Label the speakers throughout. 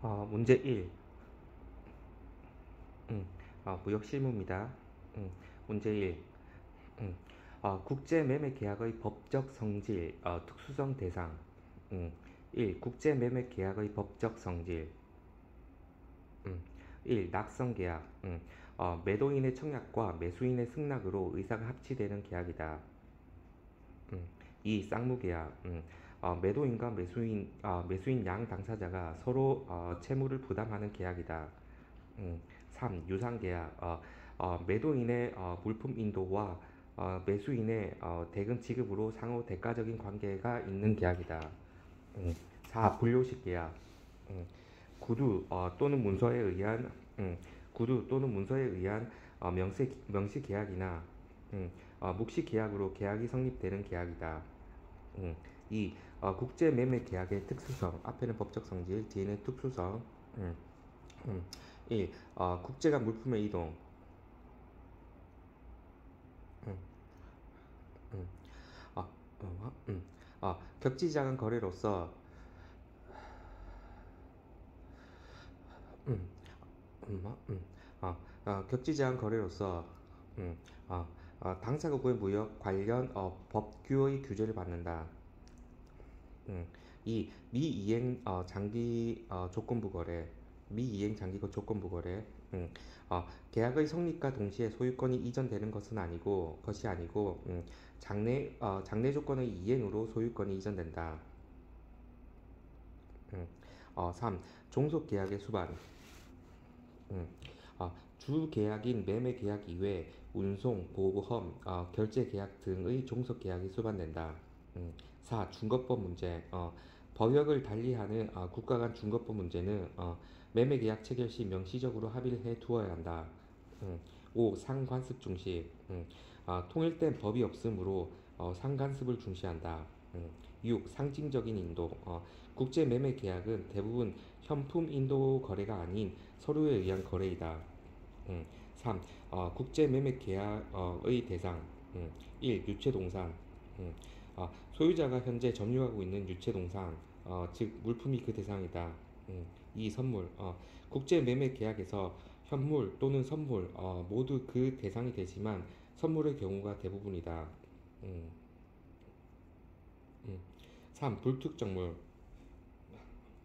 Speaker 1: 문제 1. 무역 실무입니다. 문제 1. 국제 매매 계약의 법적 성질, 특수성 대상. 1. 국제 매매 계약의 법적 성질. 음, 1. 낙성 계약. 매도인의 청약과 매수인의 승낙으로 의사가 합치되는 계약이다. 2. 쌍무 계약. 매도인과 매수인 양 당사자가 서로 채무를 부담하는 계약이다. 3. 유상계약. 매도인의 물품 인도와 매수인의 대금 지급으로 상호 대가적인 관계가 있는 계약이다. 4. 불료식 계약. 음, 구두 또는 문서에 의한 구두 또는 문서에 의한 명시 계약이나 묵시 계약으로 계약이 성립되는 계약이다. 2. 국제 매매 계약의 특수성. 앞에는 법적 성질, 뒤에는 특수성. 음, 음. 1. 국제 간 물품의 이동. 음, 음. 어, 격지작은 거래로서 음, 격지제한 거래로서 음, 당사국의 무역 관련 법규의 규제를 받는다. 음, 2. 미이행 장기 조건부 거래. 미이행 장기 조건부 거래. 계약의 성립과 동시에 소유권이 이전되는 것이 아니고 장래 조건의 이행으로 소유권이 이전된다. 3. 종속 계약의 수반. 주 계약인 매매 계약 이외 운송, 보험, 결제 계약 등의 종속 계약이 수반된다. 4. 중거법 문제. 법역을 달리하는 국가 간 중거법 문제는 매매 계약 체결 시 명시적으로 합의를 해 두어야 한다. 5. 상관습 중시. 통일된 법이 없으므로 상관습을 중시한다. 6. 상징적인 인도. 국제 매매 계약은 대부분 현품 인도 거래가 아닌 서류에 의한 거래이다. 3. 국제 매매 계약의 대상. 1. 유체동산. 소유자가 현재 점유하고 있는 유체동산, 즉 물품이 그 대상이다. 2. 선물. 국제 매매 계약에서 현물 또는 선물 모두 그 대상이 되지만 선물의 경우가 대부분이다. 음, 음. 3. 불특정물.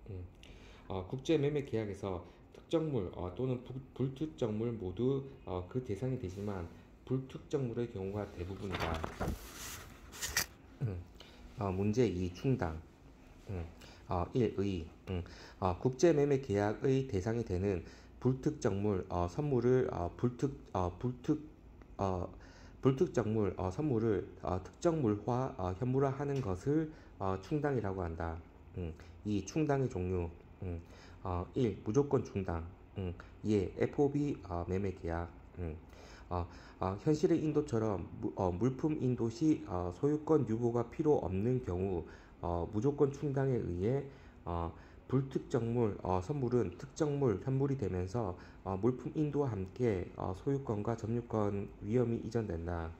Speaker 1: 음, 국제 매매 계약에서 특정물 또는 불특정물 모두 그 대상이 되지만 불특정물의 경우가 대부분이다. 문제 2. 충당. 1. 의. 국제 매매 계약의 대상이 되는 불특정물 선물을 불특정물 선물을 특정물화 현물화하는 것을 충당이라고 한다. 2. 충당의 종류. 1. 무조건 충당. 2. FOB 매매 계약. 현실의 인도처럼 물품 인도 시 소유권 유보가 필요 없는 경우 무조건 충당에 의해 불특정물 선물은 특정물 현물이 되면서 물품 인도와 함께 소유권과 점유권 위험이 이전된다.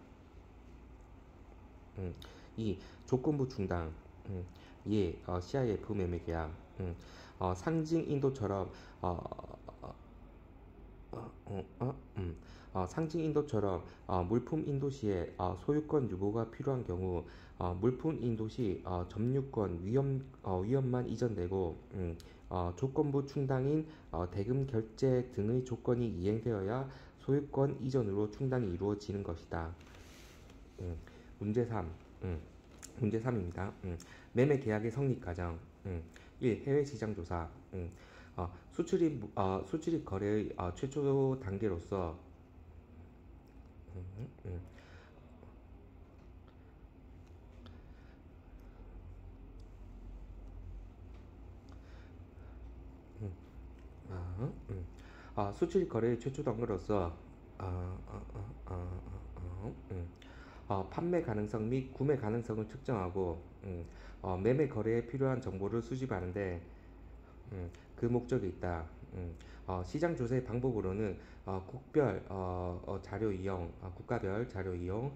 Speaker 1: 2. 조건부 충당. 2. CIF 매매 계약. 상징 인도처럼 상징 인도처럼 물품 인도 시에 소유권 유보가 필요한 경우 물품 인도 시 점유권 위험만 이전되고 조건부 충당인 대금 결제 등의 조건이 이행되어야 소유권 이전으로 충당이 이루어지는 것이다. 문제 3. 문제 3입니다. 매매 계약의 성립 과정. 1. 해외 시장 조사. 수출입 거래의 최초 단계로서 음, 음, 수출입 거래의 최초 단계로서 판매 가능성 및 구매 가능성을 측정하고 매매 거래에 필요한 정보를 수집하는데 그 목적이 있다. 시장 조사의 방법으로는 자료 이용, 국가별 자료 이용,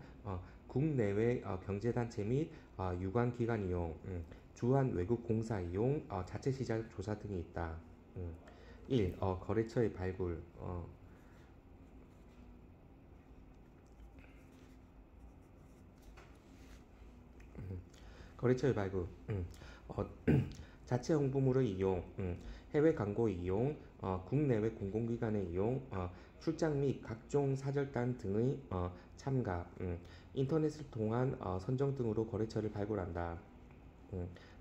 Speaker 1: 국내외 경제단체 및 유관기관 이용, 주한 외국 공사 이용, 자체 시장 조사 등이 있다. 음. 1. 거래처의 발굴. 거래처의 발굴. 어, 자체 홍보물의 이용, 해외 광고 이용, 국내외 공공기관의 이용, 출장 및 각종 사절단 등의 참가, 인터넷을 통한 선정 등으로 거래처를 발굴한다.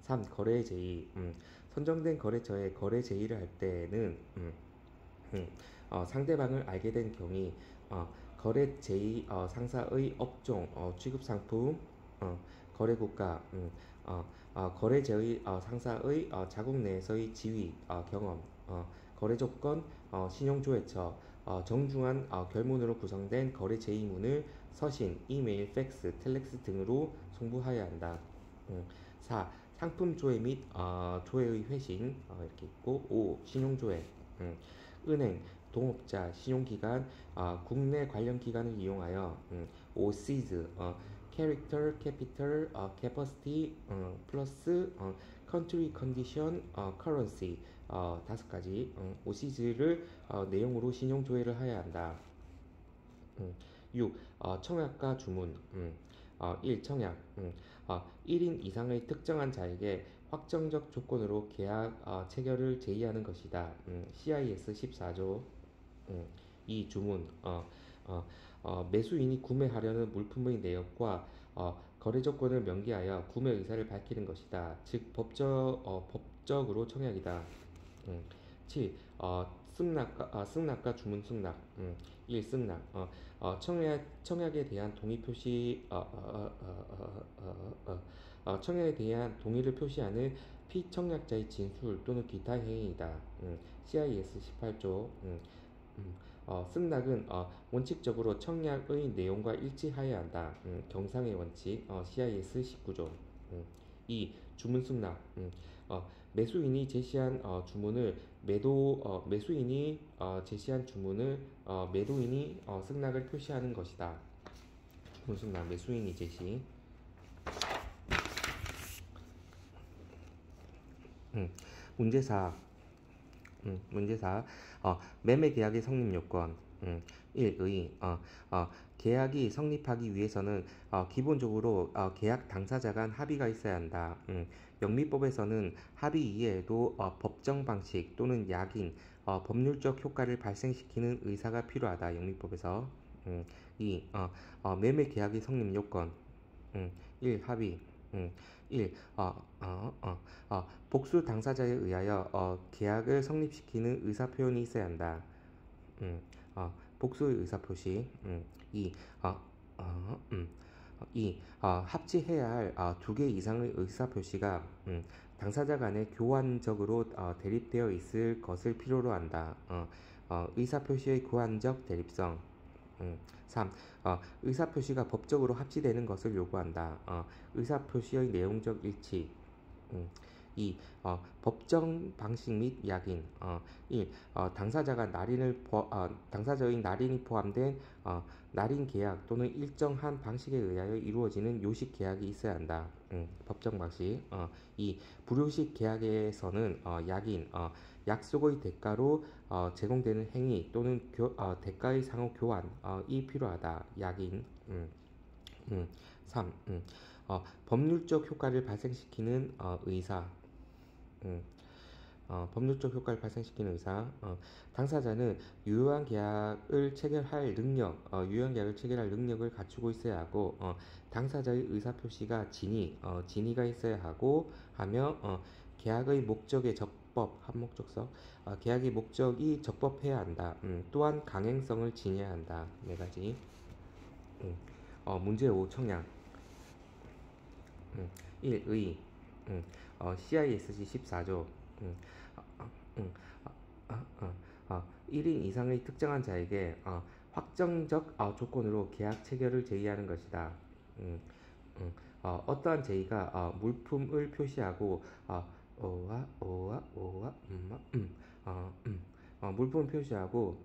Speaker 1: 3. 거래 제의. 선정된 거래처에 거래 제의를 할 때에는 상대방을 알게 된 경위, 거래 제의 상사의 업종, 취급 상품, 거래 국가, 거래 제의 상사의 자국 내에서의 지위, 경험, 거래 조건, 신용조회처, 정중한 결문으로 구성된 거래 제의문을 서신, 이메일, 팩스, 텔렉스 등으로 송부하여야 한다. 4. 상품 조회 및 조회의 회신 이렇게 있고 5. 신용조회. 은행, 동업자, 신용기관, 국내 관련 기관을 이용하여 5. 시즈, 캐릭터, 캐피털, 캐퍼시티, 플러스 컨트리 컨디션, 커런시 5가지 5시즈를 내용으로 신용조회를 하여야 한다. 6. 청약과 주문. 1. 청약. 1인 이상의 특정한 자에게 확정적 조건으로 계약 체결을 제의하는 것이다. CIS 14조. 2. 주문. 매수인이 구매하려는 물품의 내역과 거래 조건을 명기하여 구매 의사를 밝히는 것이다. 즉 법적으로 청약이다. 7. 승낙과 주문 승낙. 1. 승낙. 청약에 대한 동의 표시 청약에 대한 동의를 표시하는 피청약자의 진술 또는 기타 행위이다. CIS 18조. 승낙은 원칙적으로 청약의 내용과 일치하여야 한다. 경상의 원칙 CIS 19조. 2. 주문 승낙. 매수인이 제시한 주문을 매수인이 제시한 주문을 매도인이 승낙을 표시하는 것이다. 주문 승낙 매수인이 제시. 문제 4. 문제 4. 매매 계약의 성립 요건. 1. 계약이 성립하기 위해서는 기본적으로 계약 당사자 간 합의가 있어야 한다. 영미법에서는 합의 이외에도 법정 방식 또는 약인, 법률적 효과를 발생시키는 의사가 필요하다. 영미법에서. 2. 매매 계약의 성립 요건. 1. 합의. 1. 복수 당사자에 의하여 계약을 성립시키는 의사표현이 있어야 한다. 복수의 의사표시. 2. 2. 합치해야 할 2개 이상의 의사표시가 당사자 간에 교환적으로 대립되어 있을 것을 필요로 한다. 의사표시의 교환적 대립성. 3. 의사표시가 법적으로 합치되는 것을 요구한다. 의사표시의 내용적 일치. 2. 법정 방식 및 약인. 1. 당사자의 날인이 포함된 날인 계약 또는 일정한 방식에 의하여 이루어지는 요식 계약이 있어야 한다. 법정 방식. 2. 불요식 계약에서는 약인, 약속의 대가로 제공되는 행위 또는 대가의 상호 교환이 필요하다. 약인. 3. 법률적 효과를 발생시키는 의사. 법률적 효과를 발생시키는 의사. 당사자는 유효한 계약을 체결할 능력을 갖추고 있어야 하고, 당사자의 의사표시가 진위가 있어야 하며, 계약의 목적의 한목적성, 계약의 목적이 적법해야 한다. 또한 강행성을 지녀야 한다. 4가지. 문제 5. 청약. 1. 의. CISG 14조. 1인 이상의 특정한 자에게 확정적 조건으로 계약 체결을 제의하는 것이다. 어떠한 제의가 물품을 표시하고 물품을 표시하고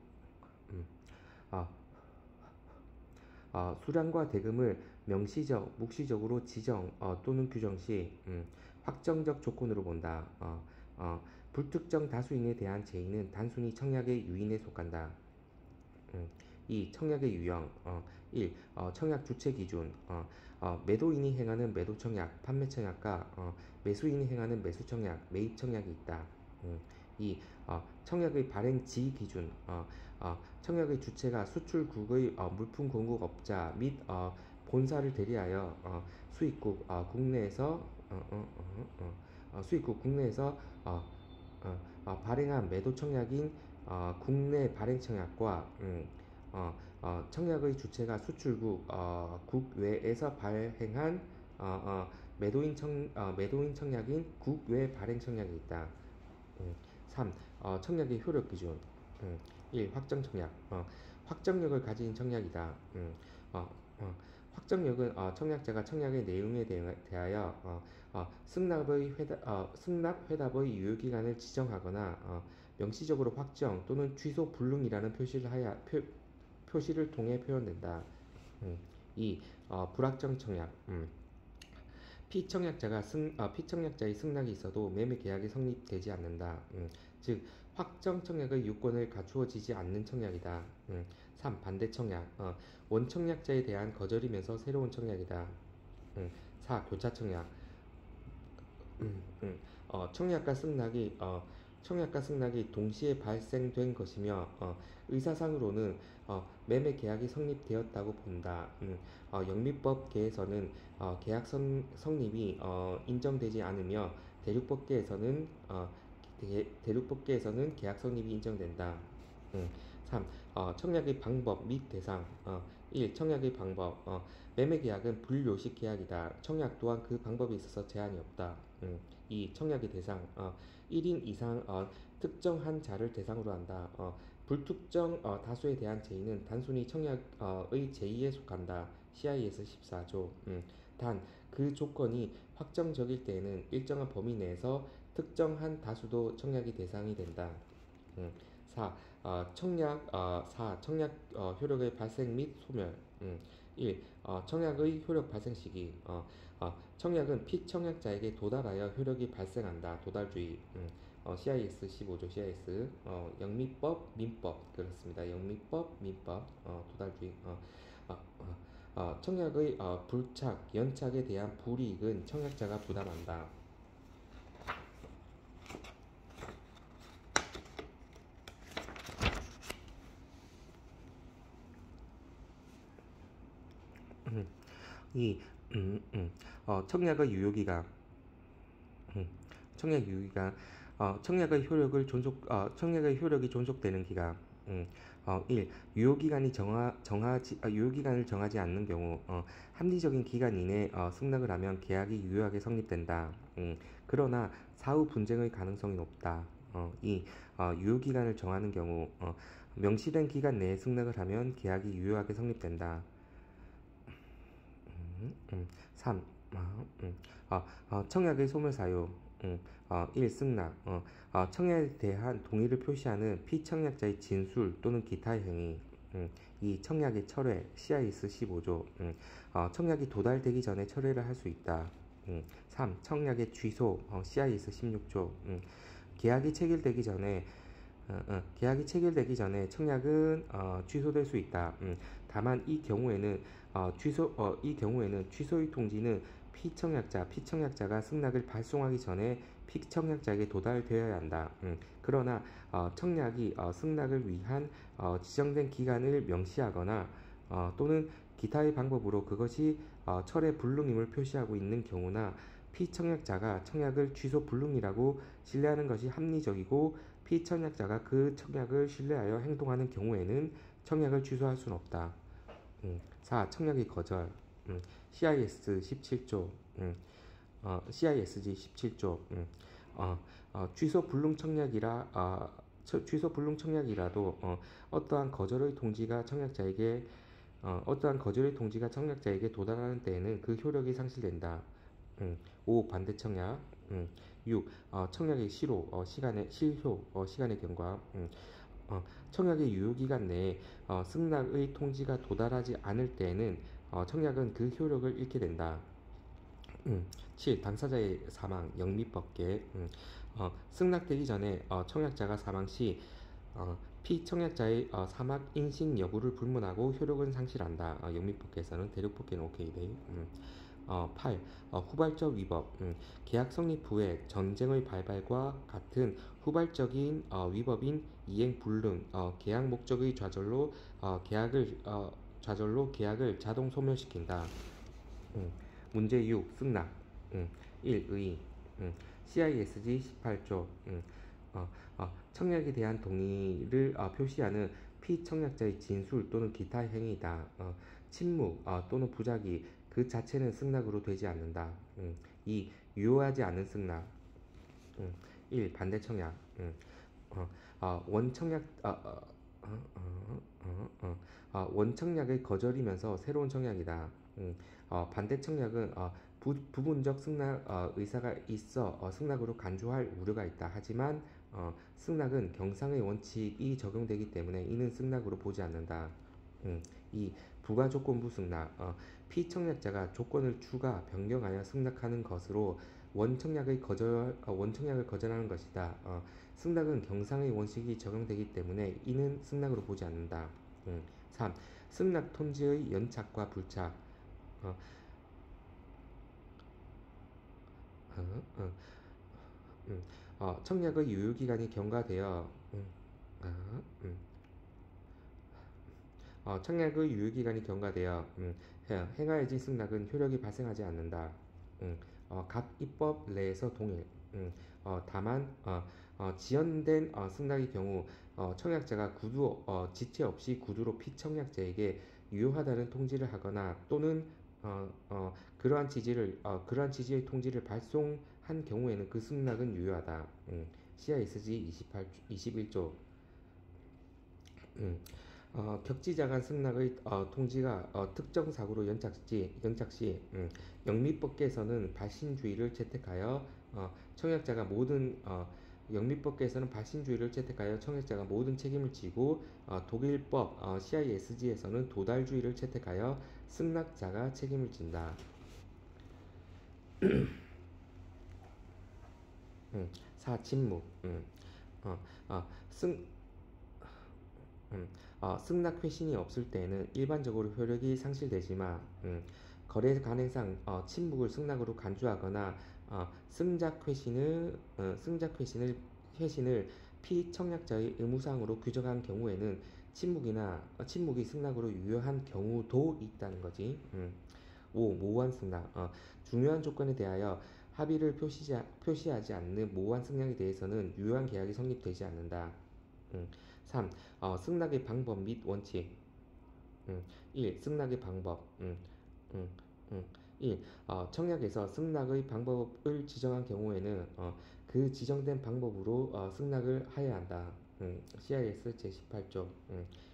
Speaker 1: 수량과 대금을 명시적, 묵시적으로 지정 또는 규정 시 확정적 조건으로 본다. 불특정 다수인에 대한 제의는 단순히 청약의 유인에 속한다. 2. 청약의 유형 1. 청약 주체 기준 매도인이 행하는 매도 청약, 판매 청약과 매수인이 행하는 매수 청약, 매입 청약이 있다. 2. 청약의 발행지 기준 청약의 주체가 수출국의 물품 공급업자 및 본사를 대리하여 수입국 국내에서 수입국 국내에서 발행한 매도 청약인 국내 발행 청약과 청약의 주체가 수출국 국외에서 발행한 매도인 청약인 국외 발행 청약이 있다. 3. 청약의 효력 기준 1. 확정 청약 확정력을 가진 청약이다. 확정력은 청약자가 청약의 내용에 대하여 승납 회답의 유효기간을 지정하거나 명시적으로 확정 또는 취소 불능이라는 표시를 통해 표현된다. 2. 불확정 청약 피청약자의 승낙이 있어도 매매 계약이 성립되지 않는다. 즉 확정 청약의 요건을 갖추어지지 않는 청약이다. 3. 반대 청약 원청약자에 대한 거절이면서 새로운 청약이다. 4. 교차 청약 청약과 승낙이 동시에 발생된 것이며 의사상으로는 매매 계약이 성립되었다고 본다. 영미법계에서는 계약 성립이 인정되지 않으며 대륙법계에서는 계약 성립이 인정된다. 3. 청약의 방법 및 대상 1. 청약의 방법 매매 계약은 불요식 계약이다. 청약 또한 그 방법에 있어서 제한이 없다. 2. 청약의 대상 1인 이상 특정한 자를 대상으로 한다. 불특정 다수에 대한 제의는 단순히 청약의 제의에 속한다. CIS 14조 단 그 조건이 확정적일 때에는 일정한 범위 내에서 특정한 다수도 청약의 대상이 된다. 4. 청약 효력의 발생 및 소멸 1. 청약의 효력 발생 시기 청약은 피청약자에게 도달하여 효력이 발생한다. 도달주의 CIS 15조 CIS 영미법 민법 그렇습니다. 영미법 민법 도달주의 청약의 불착 연착에 대한 불이익은 청약자가 부담한다. 이 청약의 유효기간 청약 유효기간 청약의 효력이 존속되는 기간 1. 유효기간을 정하지 않는 경우 합리적인 기간 이내 승낙을 하면 계약이 유효하게 성립된다. 그러나 사후 분쟁의 가능성이 높다. 2. 유효기간을 정하는 경우 명시된 기간 내에 승낙을 하면 계약이 유효하게 성립된다. 3. 청약의 소멸사유 1. 승낙 청약에 대한 동의를 표시하는 피청약자의 진술 또는 기타의 행위 2. 청약의 철회 CIS 15조 청약이 도달되기 전에 철회를 할 수 있다. 3. 청약의 취소 CIS 16조 계약이 체결되기 전에 청약은 취소될 수 있다. 다만 이 경우에는 취소의 통지는 피청약자가 승낙을 발송하기 전에 피청약자에게 도달되어야 한다. 그러나 청약이 승낙을 위한 지정된 기간을 명시하거나 또는 기타의 방법으로 그것이 철회 불능임을 표시하고 있는 경우나 피청약자가 청약을 취소 불능이라고 신뢰하는 것이 합리적이고 피청약자가 그 청약을 신뢰하여 행동하는 경우에는 청약을 취소할 수는 없다. 4. 청약의 거절 CIS 17조 CISG 17조 취소 불능 청약이라도 어떠한 거절의 통지가 청약자에게 도달하는 때에는 그 효력이 상실된다. 5. 반대 청약 6. 청약의 시간의 경과 청약의 유효기간 내에 승낙의 통지가 도달하지 않을 때에는 청약은 그 효력을 잃게 된다. 7. 당사자의 사망, 영미법계. 승낙되기 전에 청약자가 사망 시 피청약자의 사망 인식 여부를 불문하고 효력은 상실한다. 영미법계에서는 대륙법계는 오케이 돼. 8. 후발적 위법. 계약 성립 후에 전쟁의 발발과 같은 후발적인 위법인 이행 불능, 계약 목적의 좌절로 계약을 자동 소멸시킨다. 문제 6. 승낙. 1. 의. CISG 18조. 청약에 대한 동의를 표시하는 피청약자의 진술 또는 기타 행위다. 침묵 또는 부작위 그 자체는 승낙으로 되지 않는다. 2. 유효하지 않은 승낙. 1. 반대 청약. 원청약 원청약의 거절이면서 새로운 청약이다. 반대 청약은 부분적 승낙 의사가 있어 승낙으로 간주할 우려가 있다. 하지만 승낙은 경상의 원칙이 적용되기 때문에 이는 승낙으로 보지 않는다. 2. 부가조건부 승낙. 피청약자가 조건을 추가 변경하여 승낙하는 것으로 원청약을 거절하는 것이다. 승낙은 경상의 원칙이 적용되기 때문에 이는 승낙으로 보지 않는다. 3. 승낙 통지의 연착과 불착. 어, 어, 어, 청약의 유효기간이 경과되어 청약의 유효기간이 경과되어 행하여진 승낙은 효력이 발생하지 않는다. 각 입법 내에서 동일. 다만 지연된 승낙의 경우 청약자가 지체 없이 구두로 피청약자에게 유효하다는 통지를 하거나 또는 그러한 취지의 통지를 발송한 경우에는 그 승낙은 유효하다. CISG 21조. 격지자 간 승낙의 통지가 특정 사고로 연착 시 영미법계에서는 발신주의를 채택하여 청약자가 모든 영미법계에서는 발신주의를 채택하여 청약자가 모든 책임을 지고 독일법 CISG에서는 도달주의를 채택하여 승낙자가 책임을 진다. 4. 침묵. 어, 승 승낙 회신이 없을 때에는 일반적으로 효력이 상실되지만 거래 가능상 침묵을 승낙으로 간주하거나 승낙 회신을 피청약자의 의무사항으로 규정한 경우에는 침묵이 승낙으로 유효한 경우도 있다는 거지. 5. 모호한 승낙. 중요한 조건에 대하여 합의를 표시하지 않는 모호한 승낙에 대해서는 유효한 계약이 성립되지 않는다. 3. 승낙의 방법 및 원칙. 1. 승낙의 방법. 1. 청약에서 승낙의 방법을 지정한 경우에는 그 지정된 방법으로 승낙을 하여야 한다. CIS 제18조.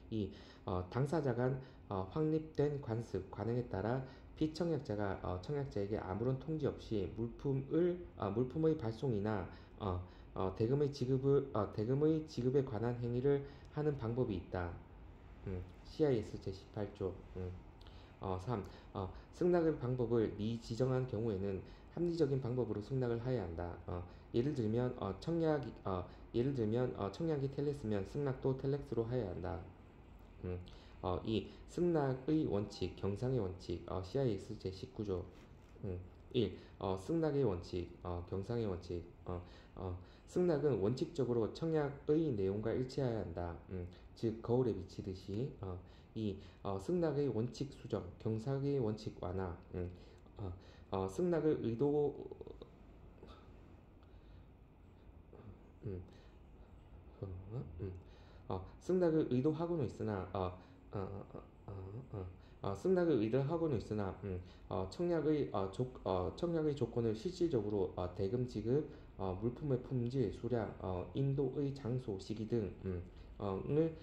Speaker 1: 2. 당사자 간 확립된 관행에 따라 피청약자가 청약자에게 아무런 통지 없이 물품의 발송이나 대금의 지급에 관한 행위를 하는 방법이 있다. CIS 제18조. 3. 승낙의 방법을 미지정한 경우에는 합리적인 방법으로 승낙을 하여야 한다. 예를 들면 청약이 텔렉스면 승낙도 텔렉스로 하여야 한다. 2. 승낙의 원칙, 경상의 원칙, CIS 제19조. 1. 승낙의 원칙, 경상의 원칙. 승낙은 원칙적으로 청약의 내용과 일치해야 한다. 즉 거울에 비치듯이. 2. 승낙의 원칙 수정, 경상의 원칙 완화. 승낙을 의도 음, 승낙을 의도하고는 있으나 승낙을 의도하고는 있으나 청약의 조건을 실질적으로 대금 지급, 물품의 품질, 수량, 인도의 장소, 시기 등을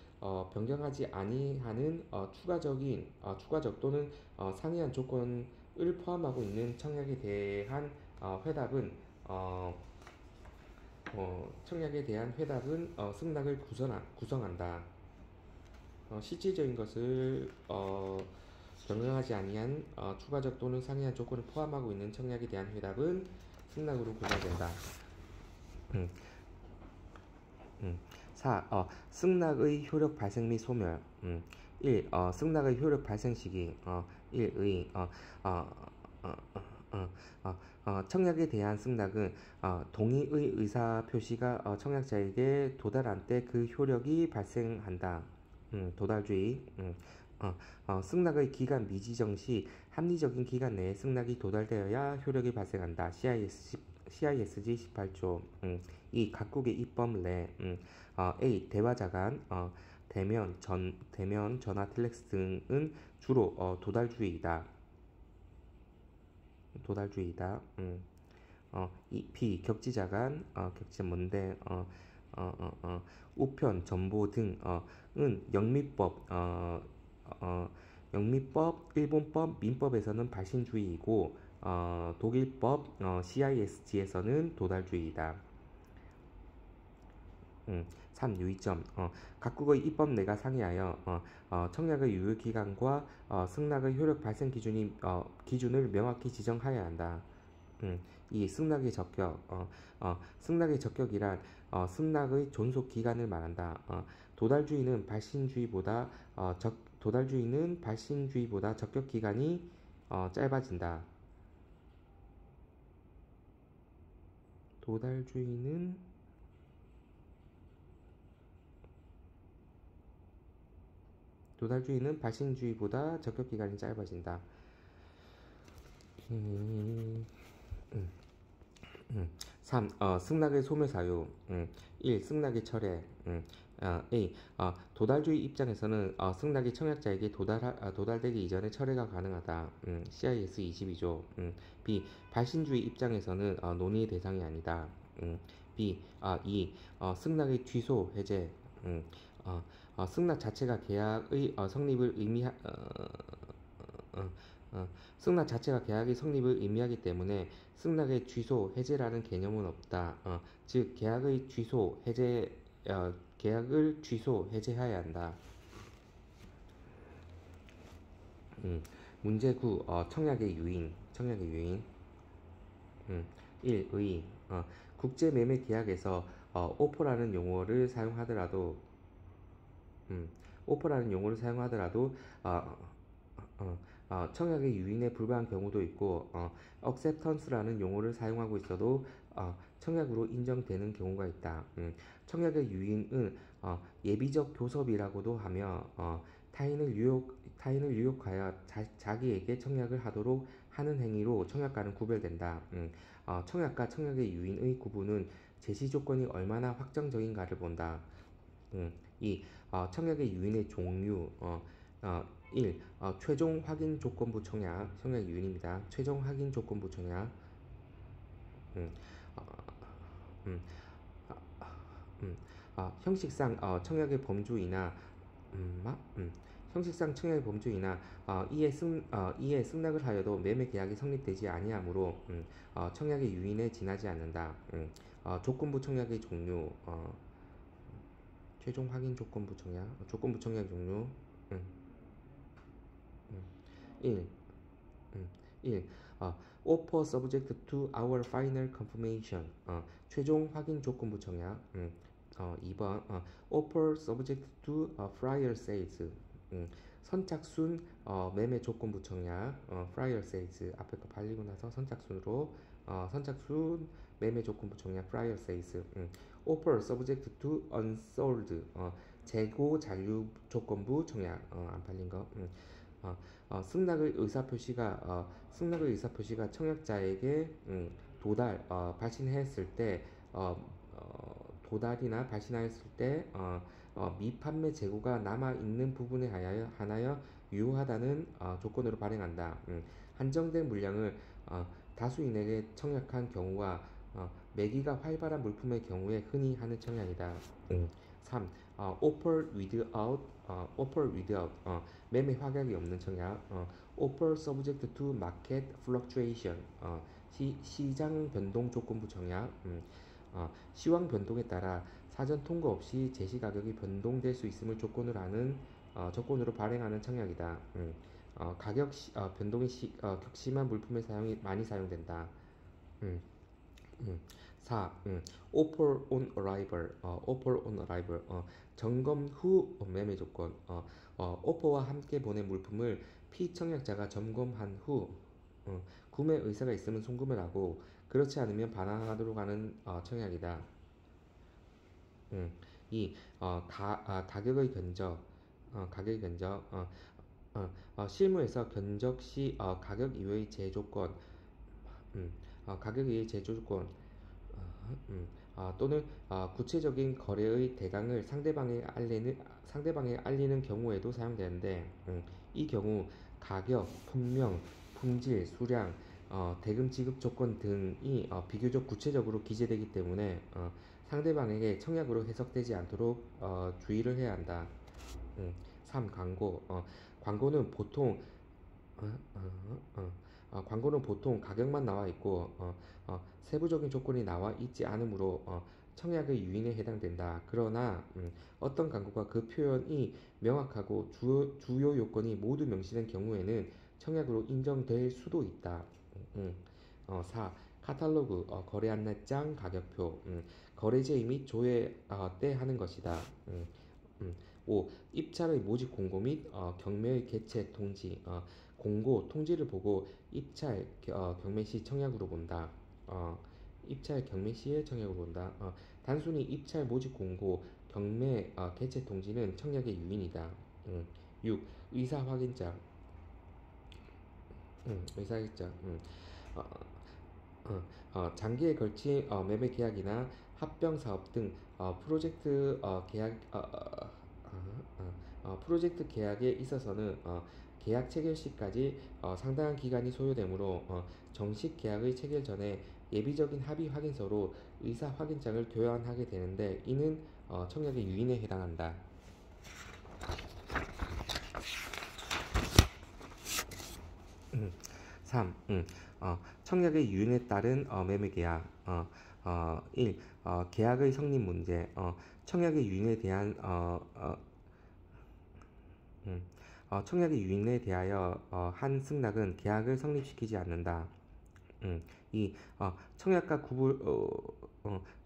Speaker 1: 변경하지 아니하는 추가적 또는 상이한 조건을 포함하고 있는 청약에 대한 회답은 승낙을 구성한다. 실질적인 것을 변경하지 아니한 추가적 또는 상이한 조건을 포함하고 있는 청약에 대한 회답은 승낙으로 구성된다. 음, 음. 4. 승낙의 효력 발생 및 소멸. 1. 승낙의 효력 발생 시기. 1의 어, 어, 어, 청약에 대한 승낙은 동의의 의사 표시가 청약자에게 도달한 때 그 효력이 발생한다. 도달주의. 승낙의 기간 미지정 시 합리적인 기간 내에 승낙이 도달되어야 효력이 발생한다. CISG 18조. 이 각국의 입법 내 A. 대화자간 대면, 전화, 텔렉스 등은 주로 도달주의이다. 도달주의이다. B. 격지자간 격지 뭔데 우편, 전보 등은 영미법, 일본법, 민법에서는 발신주의이고 독일법, CISG에서는 도달주의이다. 3. 유의점. 각국의 입법 내가 상의하여 청약의 유효기간과 승낙의 효력 발생 기준을 명확히 지정하여야 한다. 2. 승낙의 적격. 승낙의 적격이란 승낙의 존속 기간을 말한다. 도달주의는 발신주의보다 적격 기간이 짧아진다. 도달주의는 발신주의보다 적격 기간이 짧아진다. 3. 승낙의 소멸 사유. 1. 승낙의 철회. A. 도달주의 입장에서는 승낙이 청약자에게 도달되기 이전에 철회가 가능하다. CIS 22조. B. 발신주의 입장에서는 논의의 대상이 아니다. B. 2. 승낙의 취소, 해제. 승낙 자체가 계약의 성립을 승낙 자체가 계약의 성립을 의미하기 때문에 승낙의 취소, 해제라는 개념은 없다. 즉 계약을 취소, 해제해야 한다. 문제 9. 청약의 유인. 1의 국제매매 계약에서 오퍼라는 용어를 사용하더라도 청약의 유인에 불과한 경우도 있고 acceptance라는 용어를 사용하고 있어도 청약으로 인정되는 경우가 있다. 청약의 유인은 예비적 교섭이라고도 하며 타인을 유혹하여 자기에게 청약을 하도록 하는 행위로 청약과는 구별된다. 청약과 청약의 유인의 구분은 제시 조건이 얼마나 확정적인가를 본다. 2. 청약의 유인의 종류. 1. 최종 확인 조건부 청약 유인입니다. 최종 확인 조건부 청약. 음, 어, 음, 형식상 청약의 범주이나 형식상 청약의 범주이나 이에 승낙을 하여도 매매 계약이 성립되지 아니하므로 청약의 유인에 지나지 않는다. 조건부 청약의 종류. 최종 확인 조건부 청약 종류. 1. 1. Offer subject to our final confirmation. 최종 확인 조건부 청약. 2번. Offer subject to prior sales. 선착순 매매 조건부 청약. prior sales. 앞에 거 팔리고 나서 선착순 매매 조건부 청약. prior sales. Offer subject to unsold. 재고 잔류 조건부 청약. 안 팔린 거. 승낙의 의사표시가 청약자에게 발신했을 때 도달이나 발신하였을 때 미판매 재고가 남아 있는 부분에 한하여 유효하다는 조건으로 발행한다. 한정된 물량을 다수인에게 청약한 경우와 매기가 활발한 물품의 경우에 흔히 하는 청약이다. 3. offer without 매매 확약이 없는 청약. offer subject to market fluctuation. 시장 변동 조건부 청약. 시황 변동에 따라 사전 통고 없이 제시 가격이 변동될 수 있음을 조건으로 발행하는 청약이다. 가격 변동이 격심한 물품의 사용이 많이 사용된다. 음, 음. 4. offer on arrival. offer on arrival. 점검 후 매매 조건. 오퍼와 함께 보낸 물품을 피청약자가 점검한 후 구매 의사가 있으면 송금을 하고 그렇지 않으면 반환하도록 하는 청약이다. 음. 2. 가격의 견적. 가격의 견적. 실무에서 견적 시 가격 이외의 제조건, 가격 이외의 제조건 또는 구체적인 거래의 대강을 상대방에 알리는 경우에도 사용되는데 이 경우 가격, 품명, 품질, 수량, 대금 지급 조건 등이 비교적 구체적으로 기재되기 때문에 상대방에게 청약으로 해석되지 않도록 주의를 해야 한다. 3. 광고. 광고는 보통 광고는 보통 가격만 나와 있고 세부적인 조건이 나와 있지 않으므로 청약의 유인에 해당된다. 그러나 어떤 광고가 그 표현이 명확하고 주요 요건이 모두 명시된 경우에는 청약으로 인정될 수도 있다. 4. 카탈로그, 거래 안내장, 가격표, 거래제의 및 조회 때 하는 것이다. 5. 입찰의 모집 공고 및 경매의 개최 통지. 공고, 통지를 보고 입찰, 경매 시 청약으로 본다. 입찰, 경매 시의 청약으로 본다. 단순히 입찰 모집 공고, 경매, 개최 통지는 청약의 유인이다. 6. 의사 확인장. 의사 확인장. 어, 장기에 걸친 매매 계약이나 합병 사업 등 프로젝트 프로젝트 계약에 있어서는 계약 체결 시까지 상당한 기간이 소요되므로 정식 계약의 체결 전에 예비적인 합의 확인서로 의사 확인장을 교환하게 되는데 이는 청약의 유인에 해당한다. 3. 청약의 유인에 따른 매매 계약. 1. 계약의 성립 문제. 청약의 유인에 대한 청약의 유인에 대하여 한 승낙은 계약을 성립시키지 않는다. 2.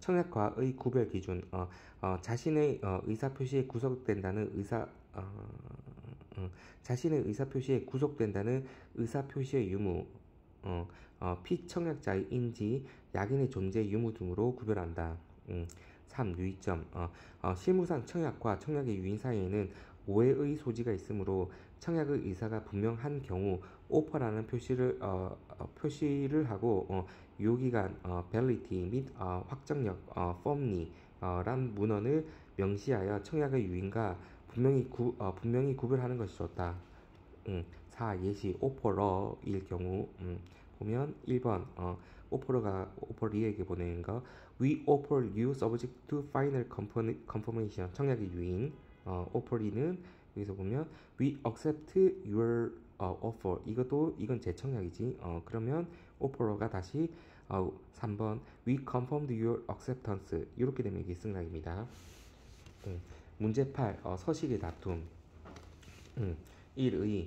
Speaker 1: 청약과의 구별 기준. 자신의 의사표시에 구속된다는 자신의 의사표시에 구속된다는 의사표시의 유무, 피청약자의 인지, 약인의 존재 유무 등으로 구별한다. 3. 유의점. 실무상 청약과 청약의 유인 사이에는 오해의 소지가 있으므로 청약의 의사가 분명한 경우 오퍼라는 표시를 하고 유효기간 validity 및 확정력 firmly 란 문헌을 명시하여 청약의 유인과 분명히 구별하는 것이 좋다. 4. 예시 오퍼러일 경우 보면 1번 오퍼리에게 보내는 거 We offer you subject to final confirmation 청약의 유인 오퍼리는 여기서 보면 We accept your offer 이건 재청약이지 그러면 오퍼러가 다시 3번 We confirmed your acceptance 이렇게 되면 이게 승낙입니다. 문제 8. 서식의 다툼. 1의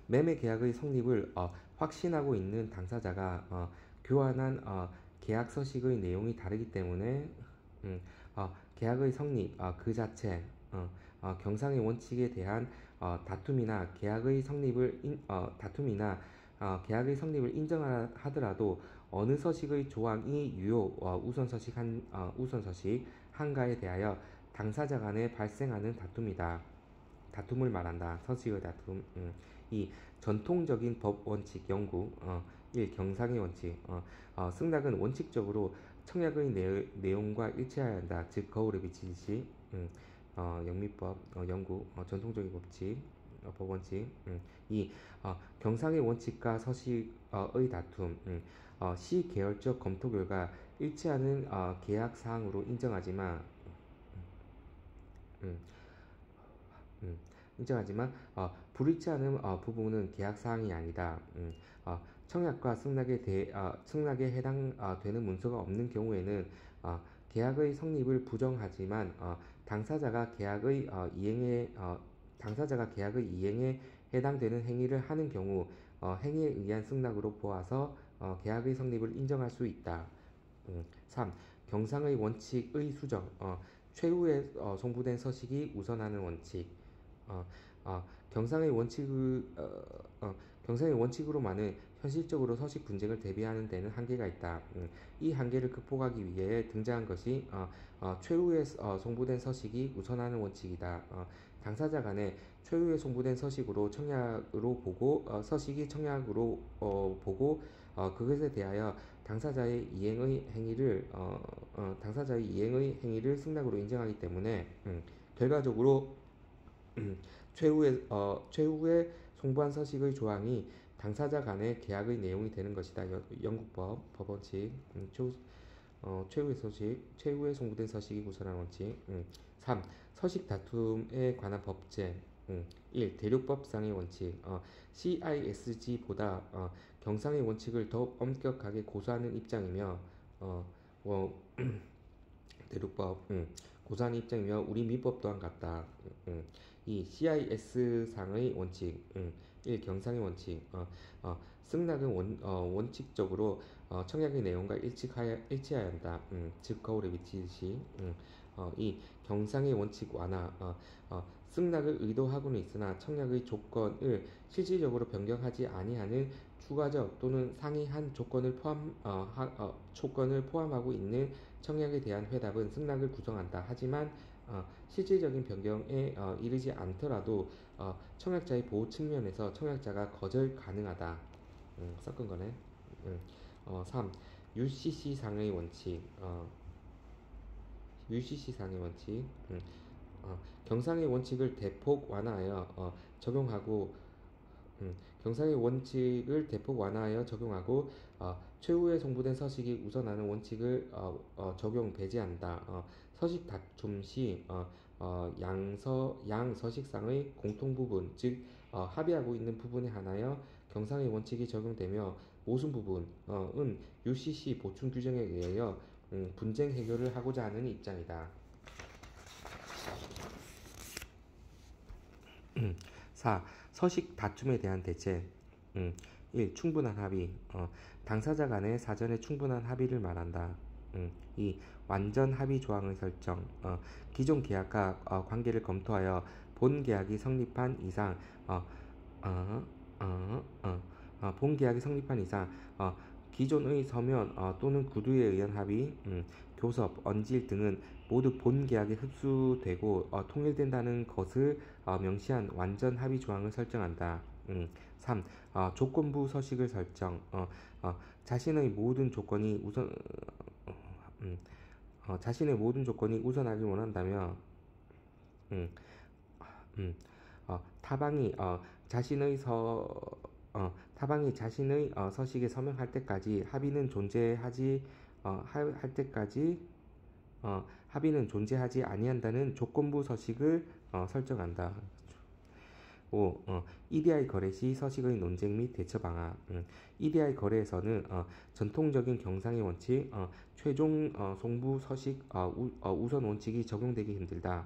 Speaker 1: 매매 계약의 성립을 확신하고 있는 당사자가 교환한 계약 서식의 내용이 다르기 때문에 계약의 성립 그 자체 경상의 원칙에 대한 다툼이나 계약의 성립을 인정하더라도 어느 서식의 조항이 유효 우선 서식 한가에 대하여 당사자 간에 발생하는 다툼을 말한다. 서식의 다툼. 2. 전통적인 법 원칙 연구. 1. 경상의 원칙. 승낙은 원칙적으로 청약의 내용과 일치해야 한다. 즉 거울에 비치듯이. 영미법 연구 전통적인 법칙 법 원칙. 2. 경상의 원칙과 서식의 다툼. 시계열적 검토 결과 일치하는 계약 사항으로 인정하지만 불일치하는 부분은 계약 사항이 아니다. 청약과 승낙에 해당되는 문서가 없는 경우에는 계약의 성립을 부정하지만 당사자가 계약의 이행에 해당되는 행위를 하는 경우 행위에 의한 승낙으로 보아서 계약의 성립을 인정할 수 있다. 3. 경상의 원칙의 수정. 최후에 송부된 서식이 우선하는 원칙. 어, 경상의 경상의 원칙으로만은 현실적으로 서식 분쟁을 대비하는 데는 한계가 있다. 이 한계를 극복하기 위해 등장한 것이 최후에 송부된 서식이 우선하는 원칙이다. 당사자 간에 최후에 송부된 서식으로 청약으로 보고 서식이 청약으로 보고 그것에 대하여 당사자의 이행의 행위를 승낙으로 인정하기 때문에 결과적으로 최후에 송부한 서식의 조항이 당사자 간의 계약의 내용이 되는 것이다. 영국 법원칙 최후의 서식, 최후에 송부된 서식이 우선하는 원칙. 3. 서식 다툼에 관한 법제. 1. 대륙법상의 원칙. CISG보다 경상의 원칙을 더욱 엄격하게 고수하는 입장이며 대륙법 고수하는 입장이며 우리 민법 또한 같다. 2. CIS상의 원칙. 1. 경상의 원칙. 승낙은 원칙적으로 청약의 내용과 일치하여야 한다. 즉 거울에 비치듯이. 2. 경상의 원칙 완화. 승낙을 의도하고는 있으나 청약의 조건을 실질적으로 변경하지 아니하는 추가적 또는 상이한 조건을 포함하고 있는 청약에 대한 회답은 승낙을 구성한다. 하지만 실질적인 변경에 이르지 않더라도 청약자의 보호 측면에서 청약자가 거절 가능하다. 섞은 거네. 3. UCC 상의 원칙. UCC 상의 원칙. 경상의 원칙을 대폭 완화하여 적용하고 경상의 원칙을 대폭 완화하여 적용하고 최후에 송부된 서식이 우선하는 원칙을 적용 배제한다. 서식 다툼 시 양서식상의 공통 부분, 즉 합의하고 있는 부분에 한하여 경상의 원칙이 적용되며 모순 부분은 UCC 보충 규정에 의하여 분쟁 해결을 하고자 하는 입장이다. 4. 서식 다툼에 대한 대책. 1. 충분한 합의. 당사자 간의 사전에 충분한 합의를 말한다. 2. 완전 합의 조항의 설정. 기존 계약과 관계를 검토하여 본 계약이 성립한 이상 기존의 서면 또는 구두에 의한 합의, 교섭, 언질 등은 모두 본 계약에 흡수되고 통일된다는 것을 명시한 완전 합의 조항을 설정한다. 3. 조건부 서식을 설정. 자신의 모든 조건이 우선하길 원한다며 타방이 자신의 서식에 서명할 때까지 합의는 존재하지 아니한다는 조건부 서식을 설정한다. 5. EDI 거래 시 서식의 논쟁 및 대처 방안. EDI 거래에서는 전통적인 경상의 원칙, 최종 송부 서식 우선 원칙이 적용되기 힘들다.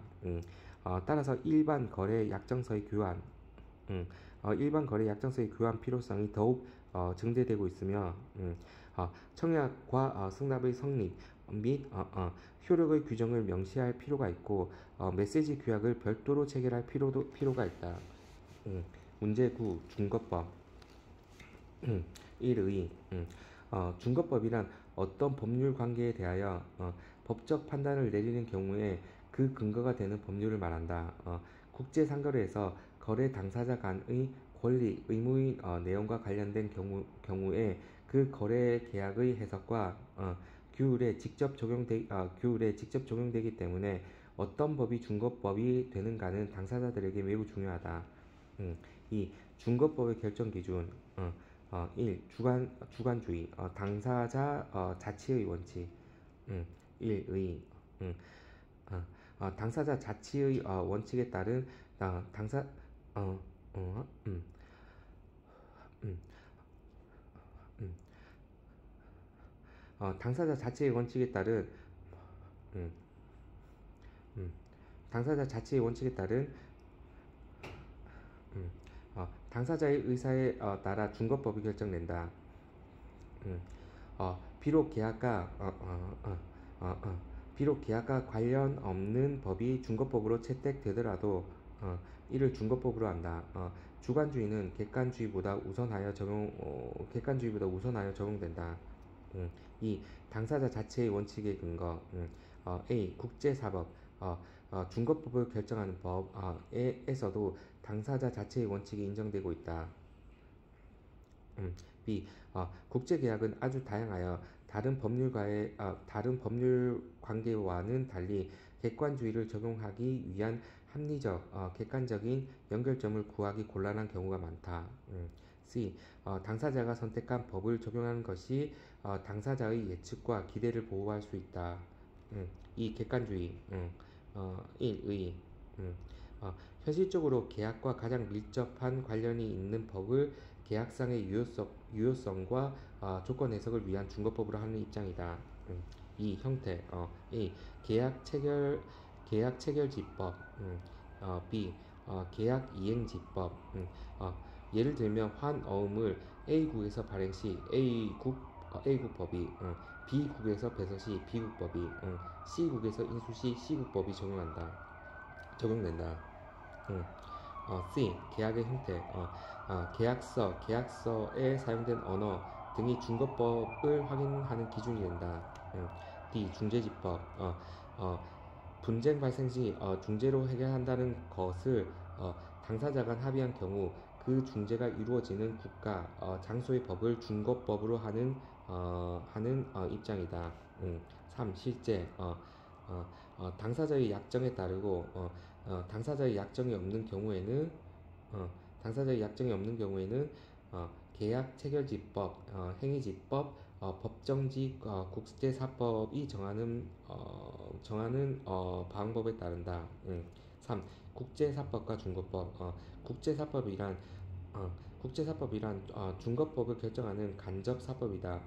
Speaker 1: 따라서 일반 거래 약정서의 교환 필요성이 더욱 증대되고 있으며 청약과 승낙의 성립 및 효력의 규정을 명시할 필요가 있고 메시지 규약을 별도로 체결할 필요가 있다. 문제 9. 중거법. 1의 중거법이란 어떤 법률 관계에 대하여 법적 판단을 내리는 경우에 그 근거가 되는 법률을 말한다. 국제상거래에서 거래 당사자 간의 권리, 의무의 내용과 관련된 경우에 그 거래 계약의 해석과 규율에 직접 적용되기 때문에 어떤 법이 중거법이 되는가는 당사자들에게 매우 중요하다. 2. 중거법의 결정 기준. 1. 주관주의. 당사자 자치의 원칙. 1의 당사자 자치의 원칙에 따른 당사 어, 어, 음, 음, 음, 당사자 자치의 원칙에 따른 음, 당사자 자치의 원칙에 따른 당사자의 의사에 따라 중거법이 결정된다. 비록 비록 계약과 관련 없는 법이 중거법으로 채택되더라도 이를 중거법으로 한다. 주관주의는 객관주의보다 우선하여 적용된다. 이 당사자 자체의 원칙의 근거. A. 국제사법. 중거법을 결정하는 법에서도 당사자 자체의 원칙이 인정되고 있다. B. 국제계약은 아주 다양하여 다른 법률 관계와는 달리 객관주의를 적용하기 위한 합리적, 객관적인 연결점을 구하기 곤란한 경우가 많다. C. 당사자가 선택한 법을 적용하는 것이 당사자의 예측과 기대를 보호할 수 있다. 2. 객관주의. 1. 의. 현실적으로 계약과 가장 밀접한 관련이 있는 법을 계약상의 유효성과 조건 해석을 위한 중거법으로 하는 입장이다. 2. 형태. A. 계약 체결지법. B. 계약 이행지법. 예를 들면 환어음을 A국에서 발행 시 A국 법이, B국에서 배서 시 B국법이, C국에서 인수 시 C국법이 적용된다. C. 계약의 형태. 계약서에 사용된 언어 등이 중거법을 확인하는 기준이 된다. D. 중재지법. 분쟁 발생 시 중재로 해결한다는 것을 당사자 간 합의한 경우 그 중재가 이루어지는 국가, 장소의 법을 중거법으로 하는 입장이다. 3. 실제. 당사자의 약정에 따르고 당사자의 약정이 없는 경우에는 계약 체결지법, 행위지법, 법정지, 국제사법이 정하는 방법에 따른다. 3. 국제사법과 중거법. 국제사법이란 중거법을 결정하는 간접사법이다.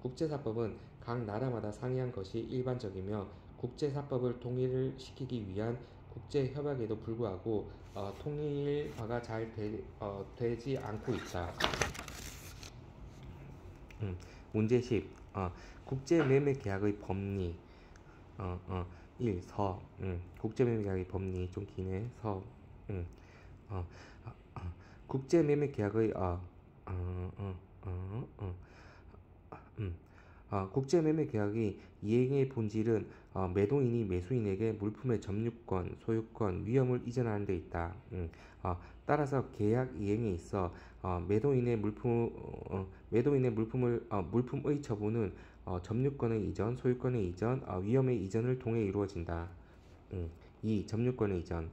Speaker 1: 국제사법은 각 나라마다 상이한 것이 일반적이며 국제사법을 통일시키기 위한 국제협약에도 불구하고 통일화가 잘 되지 않고 있다. 문제 10. 국제매매계약의 법리. 1. 서. 국제매매계약의 법리 좀 기네. 서. 국제매매계약의 국제매매계약의 이행의 본질은 매도인이 매수인에게 물품의 점유권, 소유권, 위험을 이전하는 데 있다. 따라서 계약 이행에 있어 매도인의 물품의 처분은 점유권의 이전, 소유권의 이전, 위험의 이전을 통해 이루어진다. 2. 점유권의 이전.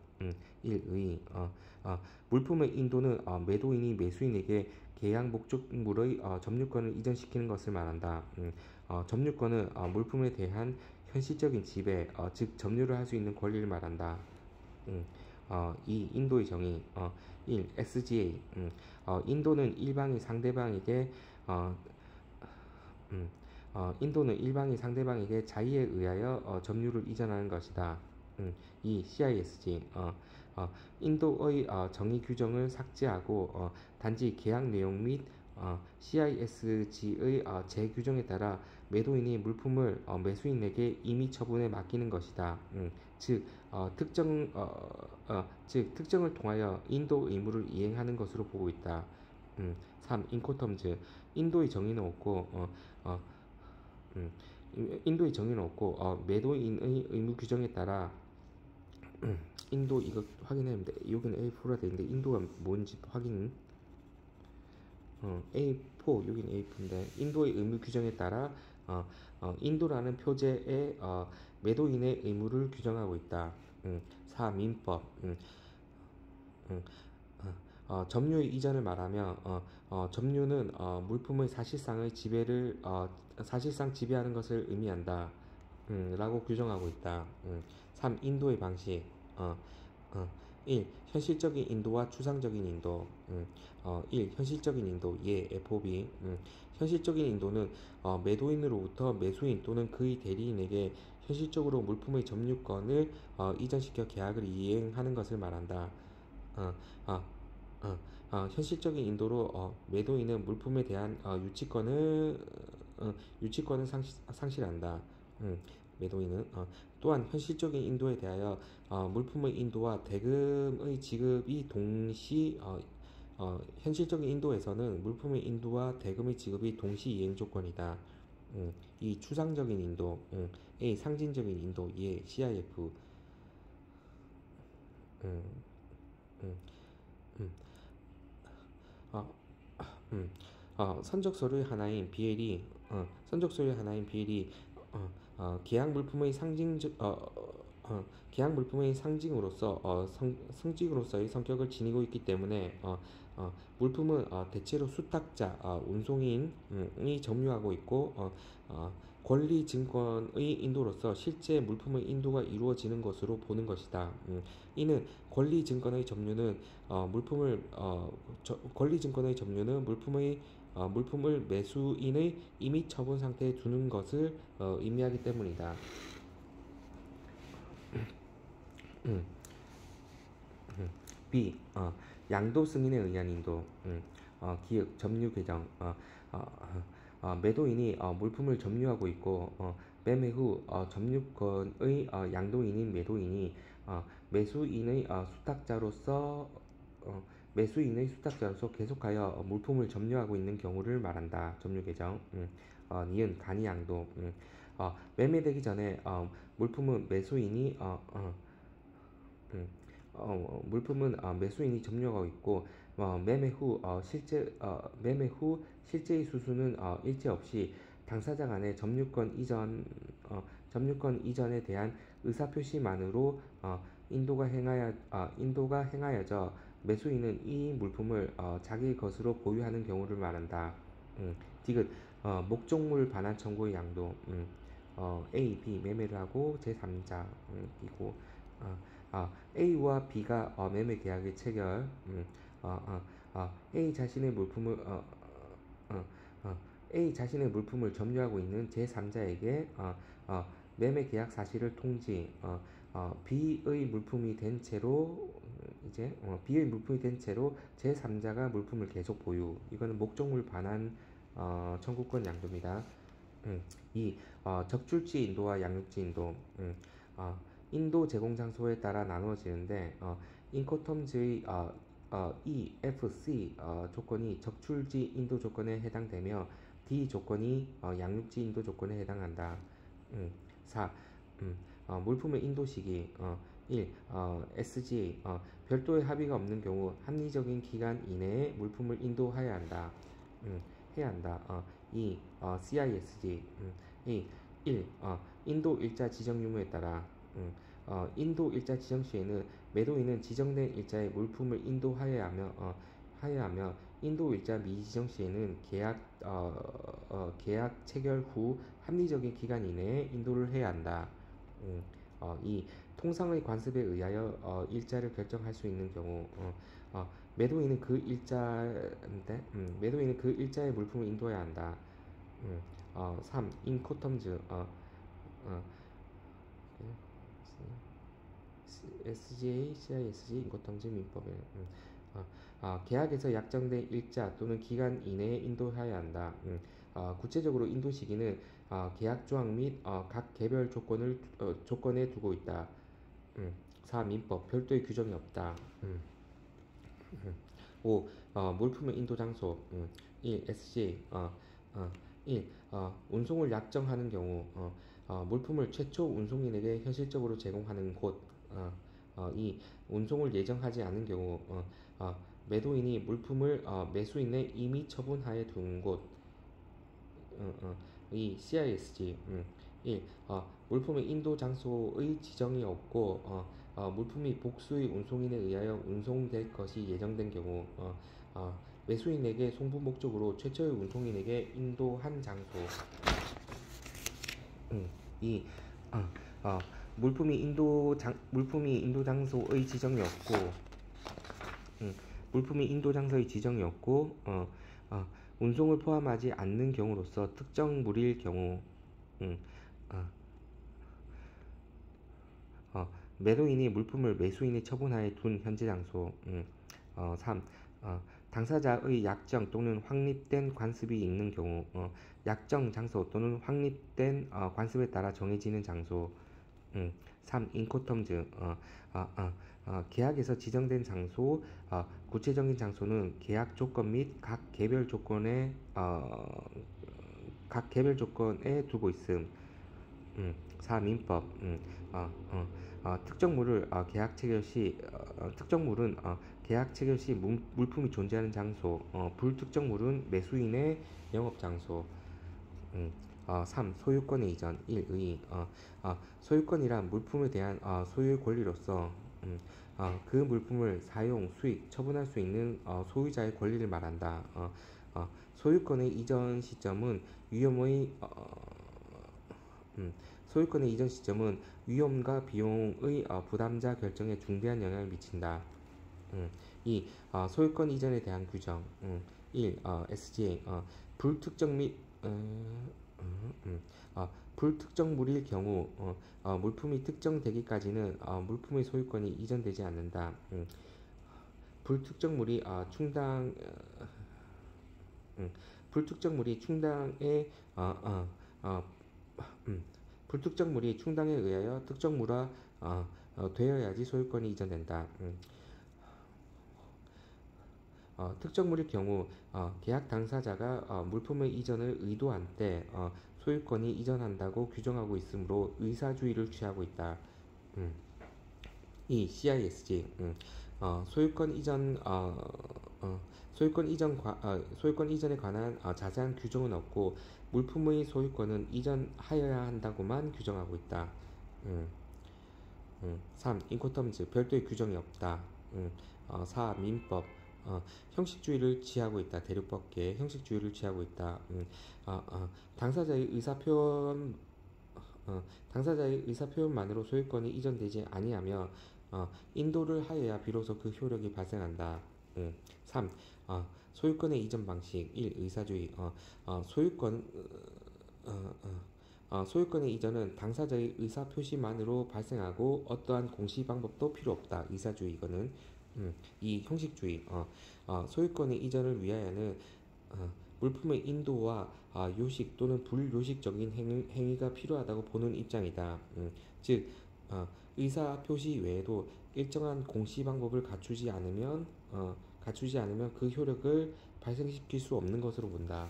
Speaker 1: 1. 의. 물품의 인도는 매도인이 매수인에게 계약 목적물의 점유권을 이전시키는 것을 말한다. 점유권은 물품에 대한 현실적인 지배, 즉 점유를 할 수 있는 권리를 말한다. 2. 인도의 정의. 1. SGA. 인도는 일방이 상대방에게 자의에 의하여 점유를 이전하는 것이다. 2. CISG. 인도의 정의 규정을 삭제하고 단지 계약 내용 및 CISG의 재규정에 따라 매도인이 물품을 매수인에게 임의 처분에 맡기는 것이다. 즉 특정을 통하여 인도 의무를 이행하는 것으로 보고 있다. 3. 인코텀즈. 인도의 정의는 없고 매도인의 의무 규정에 따라 인도 이거 확인했는데 여기는 A4라 되는데 인도가 뭔지 확인. A4 여기는 A4인데 인도의 의무 규정에 따라 인도라는 표제에 매도인의 의무를 규정하고 있다. 4. 민법. 점유의 이전을 말하며 점유는 물품의 사실상 지배하는 것을 의미한다. 라고 규정하고 있다. 3. 인도의 방식. 1. 현실적인 인도와 추상적인 인도. 1. 현실적인 인도. 예, FOB. 현실적인 인도는 매도인으로부터 매수인 또는 그의 대리인에게 현실적으로 물품의 점유권을 이전시켜 계약을 이행하는 것을 말한다. 현실적인 인도로 매도인은 물품에 대한 유치권을 상실한다. 음, 매도인은 또한 현실적인 인도에 대하여 물품의 인도와 대금의 지급이 현실적인 인도에서는 물품의 인도와 대금의 지급이 동시 이행 조건이다. 이 추상적인 인도, A 상징적인 인도, 예 CIF. 음, 음, 음, 어, 음, 선적 서류의 하나인 BL이 계약 물품의 상징으로서 승직으로서의 성격을 지니고 있기 때문에 물품은 대체로 수탁자, 운송인이 점유하고 있고 권리 증권의 인도로서 실제 물품의 인도가 이루어지는 것으로 보는 것이다. 이는 권리 증권의 점유는 물품을 매수인의 이미 처분 상태에 두는 것을 의미하기 때문이다. 음, B. 양도 승인에 의한 인도. 기획 점유 계정. 매도인이 물품을 점유하고 있고 매매 후 점유권의 양도인인 매도인이 어, 매수인의 어, 수탁자로서 어, 수탁자로서 계속하여 물품을 점유하고 있는 경우를 말한다. 점유 계정. 니은 간이 양도. 매매되기 전에 물품은 매수인이 물품은 매수인이 점유하고 있고 매매 후 실제의 수수는 일체 없이 당사자 간의 점유권 이전에 대한 의사 표시만으로 인도가 행하여져 매수인은 이 물품을 자기 것으로 보유하는 경우를 말한다. 디귿 목적물 반환 청구의 양도. A, B 매매를 하고 제3자 이고 A와 B가 매매 계약을 체결. A 자신의 물품을 A 자신의 물품을 점유하고 있는 제3자에게 매매 계약 사실을 통지. B의 물품이 된 채로 제3자가 물품을 계속 보유. 이거는 목적물 반환 청구권 양도입니다. 이 적출지 인도와 양육지 인도. 인도 제공 장소에 따라 나누어지는데 인코텀즈의 E, F, C 조건이 적출지 인도 조건에 해당되며 D 조건이 양육지 인도 조건에 해당한다. 4. 물품의 인도 시기. 1. SGA 별도의 합의가 없는 경우 합리적인 기간 이내에 물품을 인도해야 한다. 해야 한다. 2. CISG. 2. 1. 인도 일자 지정 유무에 따라. 인도 일자 지정 시에는 매도인은 지정된 일자의 물품을 하여야 하며 인도 일자 미지정 시에는 계약 체결 후 합리적인 기간 이내에 인도를 해야 한다. 이 통상의 관습에 의하여 일자를 결정할 수 있는 경우 매도인은 그 일자의 물품을 인도해야 한다. 3. 인코텀즈 SGA, CISG 인코텀즈 민법에 계약에서 약정된 일자 또는 기간 이내에 인도해야 한다. 구체적으로 인도 시기는 계약 조항 및 각 개별 조건에 두고 있다. 4. 민법 별도의 규정이 없다. 5. 물품의 인도 장소. 1. SGA 1. 운송을 약정하는 경우 물품을 최초 운송인에게 현실적으로 제공하는 곳. 2. 운송을 예정하지 않은 경우 매도인이 물품을 매수인의 임의 처분하에 둔 곳. 2. CISG 1. 물품의 인도 장소의 지정이 없고 물품이 복수의 운송인에 의하여 운송될 것이 예정된 경우 매수인에게 송부 목적으로 최초의 운송인에게 인도한 장소. 2. 물품이 인도 장소의 지정이 없고 운송을 포함하지 않는 경우로서 특정 물일 경우. 어, 매도인이 물품을 매수인의 처분하에 둔 현재 장소. 3. 당사자의 약정 또는 확립된 관습이 있는 경우, 약정 장소 또는 확립된 관습에 따라 정해지는 장소. 3. 인코텀즈. 계약에서 지정된 장소, 구체적인 장소는 계약 조건 및 각 개별 조건에 두고 있음. 4. 민법. 특정물을 계약 체결 시 특정물은 계약 체결 시 물품이 존재하는 장소, 불특정물은 매수인의 영업 장소. 3. 소유권의 이전. 1. 의. 소유권이란 물품에 대한 소유의 권리로서 그 물품을 사용, 수익, 처분할 수 있는 소유자의 권리를 말한다. 소유권의 이전 시점은 위험의 소유권의 이전 시점은 위험과 비용의 부담자 결정에 중대한 영향을 미친다. 2. 소유권 이전에 대한 규정. 1. SGA. 불특정 및 불특정물일 경우 물품이 특정되기까지는 물품의 소유권이 이전되지 않는다. 불특정물이 충당 불특정물이 충당에 불특정물이 충당에 의하여 특정물화 되어야지 소유권이 이전된다. 특정물일 경우 계약 당사자가 물품의 이전을 의도한 때 소유권이 이전한다고 규정하고 있으므로 의사주의를 취하고 있다. 2. CISG. 소유권 이전 소유권 이전에 관한 자세한 규정은 없고 물품의 소유권은 이전하여야 한다고만 규정하고 있다. 3. 인코텀즈. 별도의 규정이 없다. 4. 민법. 형식주의를 취하고 있다. 대륙법계의 형식주의를 취하고 있다. 당사자의 의사표현만으로 소유권이 이전되지 아니하며 인도를 하여야 비로소 그 효력이 발생한다. 3. 소유권의 이전 방식. 1. 의사주의. 소유권의 이전은 당사자의 의사표시만으로 발생하고 어떠한 공시 방법도 필요 없다. 의사주의 이거는. 2. 형식주의. 소유권의 이전을 위하여는 물품의 인도와 요식 또는 불요식적인 행위가 필요하다고 보는 입장이다. 즉 의사표시 외에도 일정한 공시 방법을 갖추지 않으면 그 효력을 발생시킬 수 없는 것으로 본다.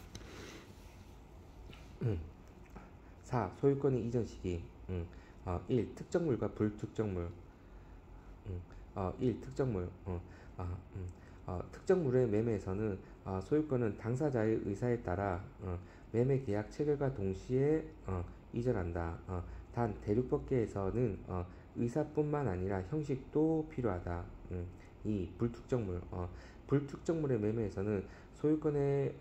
Speaker 1: 4. 소유권의 이전 시기. 1. 특정물과 불특정물. 1. 특정물. 특정물의 매매에서는 소유권은 당사자의 의사에 따라 매매 계약 체결과 동시에 이전한다. 단 대륙법계에서는 의사뿐만 아니라 형식도 필요하다. 2. 불특정물. 불특정물의 매매에서는 소유권은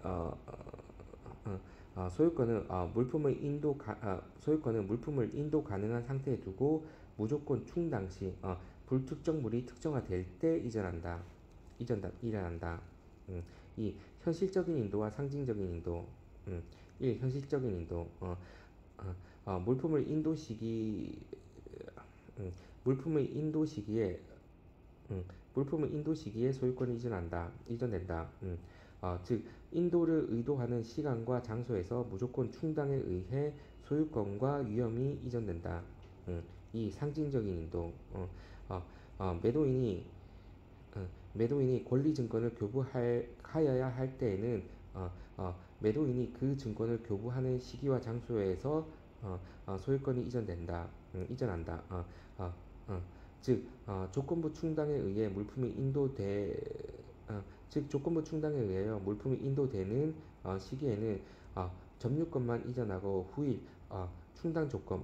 Speaker 1: 물품을 인도 가능한 상태에 두고 무조건 충당 시 불특정물이 특정화될 때 일어난다. 2. 현실적인 인도와 상징적인 인도. 1. 현실적인 인도. 물품을 인도 시기 물품의 인도 시기에 소유권이 이전된다. 즉 인도를 의도하는 시간과 장소에서 무조건 충당에 의해 소유권과 위험이 이전된다. 2. 상징적인 인도. 매도인이 권리 증권을 교부하여야 할 때에는 매도인이 그 증권을 교부하는 시기와 장소에서 소유권이 이전한다. 즉 조건부 충당에 의해 조건부 충당에 의하여 물품이 인도되는 시기에는 점유권만 이전하고 후일 충당 조건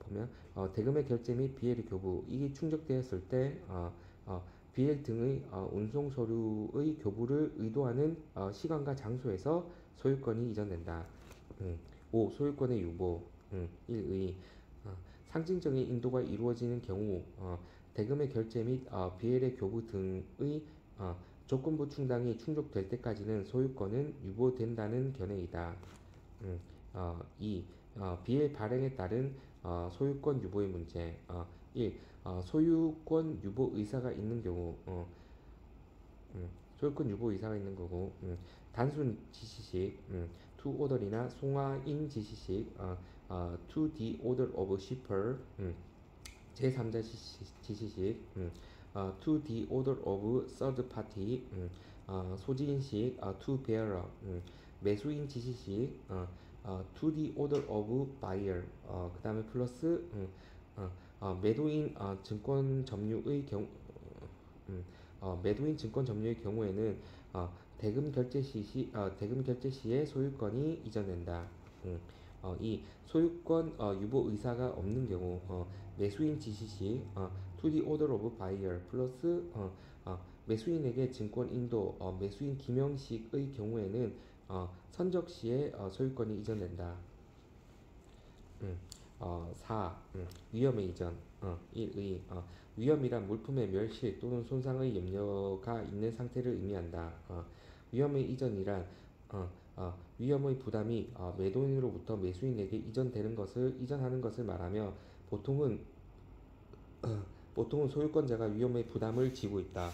Speaker 1: 보면 대금의 결제 및 비엘의 교부 이게 충족되었을 때 비엘 등의 운송 서류의 교부를 의도하는 시간과 장소에서 소유권이 이전된다. 5. 소유권의 유보. 1의 상징적인 인도가 이루어지는 경우 대금의 결제 및 비엘의 교부 등의 조건부 충당이 충족될 때까지는 소유권은 유보된다는 견해이다. 2. 비엘 발행에 따른 소유권 유보의 문제. 1. 소유권 유보 의사가 있는 경우 소유권 유보 의사가 있는 거고 단순 지시식 to order이나 송화인 지시식 to the order of shipper 제3자 지시식 to the order of third party 소지인식 to bearer 매수인 지시식 to the order of buyer 그 다음에 플러스 매도인 증권 점유의 경우 매도인 증권 점유의 경우에는 대금 결제 시에 소유권이 이전된다. 이 소유권 유보 의사가 없는 경우 매수인 지시 시 to the order of buyer 플러스 매수인에게 증권 인도 매수인 김영식의 경우에는 선적 시에 소유권이 이전된다. 4. 위험의 이전 1. 위험이란 물품의 멸실 또는 손상의 염려가 있는 상태를 의미한다. 위험의 이전이란 위험의 부담이 매도인으로부터 매수인에게 이전하는 것을 말하며 보통은 소유권자가 위험의 부담을 지고 있다.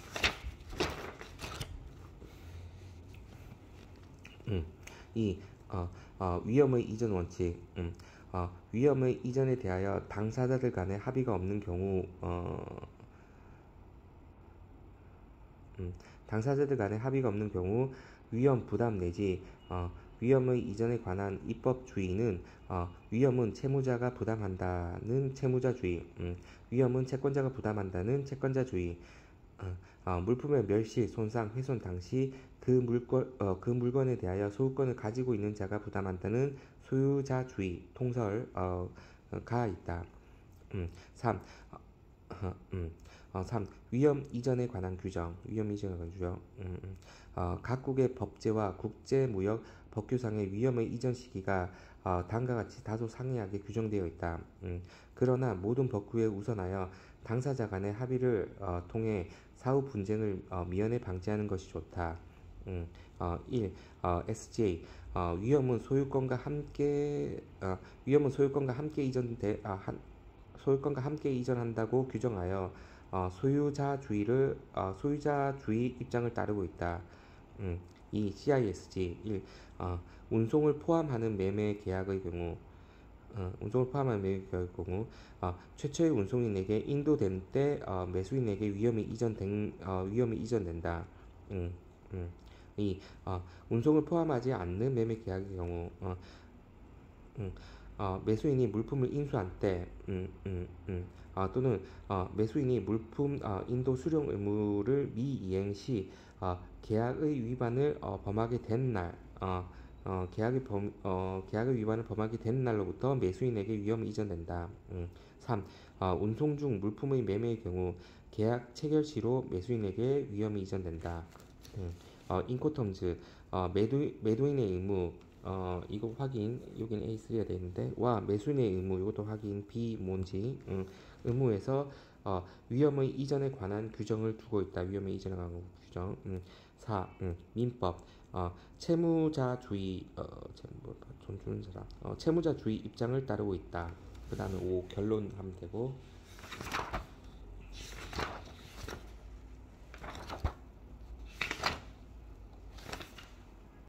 Speaker 1: 이 위험의 이전 원칙 위험의 이전에 대하여 당사자들 간의 합의가 없는 경우 위험 부담 내지 위험의 이전에 관한 입법주의는 위험은 채무자가 부담한다는 채무자주의, 위험은 채권자가 부담한다는 채권자주의, 물품의 멸실, 손상, 훼손 당시 그 물건에 대하여 소유권을 가지고 있는 자가 부담한다는 소유자주의 통설가 있다. 3. 3. 위험 이전에 관한 규정. 각국의 법제와 국제무역 법규상의 위험의 이전 시기가 다음과 같이 다소 상이하게 규정되어 있다. 그러나 모든 법규에 우선하여 당사자 간의 합의를 통해 사후 분쟁을 미연에 방지하는 것이 좋다. 1. SJ 위험은 소유권과 함께 이전한다고 규정하여 소유자주의 입장을 따르고 있다. 2. CISG 1. 운송을 포함하는 매매 계약의 경우 최초의 운송인에게 인도된 때 매수인에게 위험이 이전된다. 2. 운송을 포함하지 않는 매매 계약의 경우 매수인이 물품을 인수한 때 또는 매수인이 물품 인도 수령 의무를 미이행 시 계약의 위반을 범하게 된 날, 계약의 위반을 범하게 된 날로부터 매수인에게 위험이 이전된다. 3. 운송 중 물품의 매매의 경우 계약 체결 시로 매수인에게 위험이 이전된다. 인코텀즈 매도인의 의무 이거 확인 여기는 A3가 되는데 와 매수인의 의무 이것도 확인 B 뭔지 의무에서 위험의 이전에 관한 규정을 두고 있다. 위험의 이전에 관한 규정. 4. 민법 채무자주의 존주는 사람 채무자주의 입장을 따르고 있다. 그 다음에 5 결론하면 되고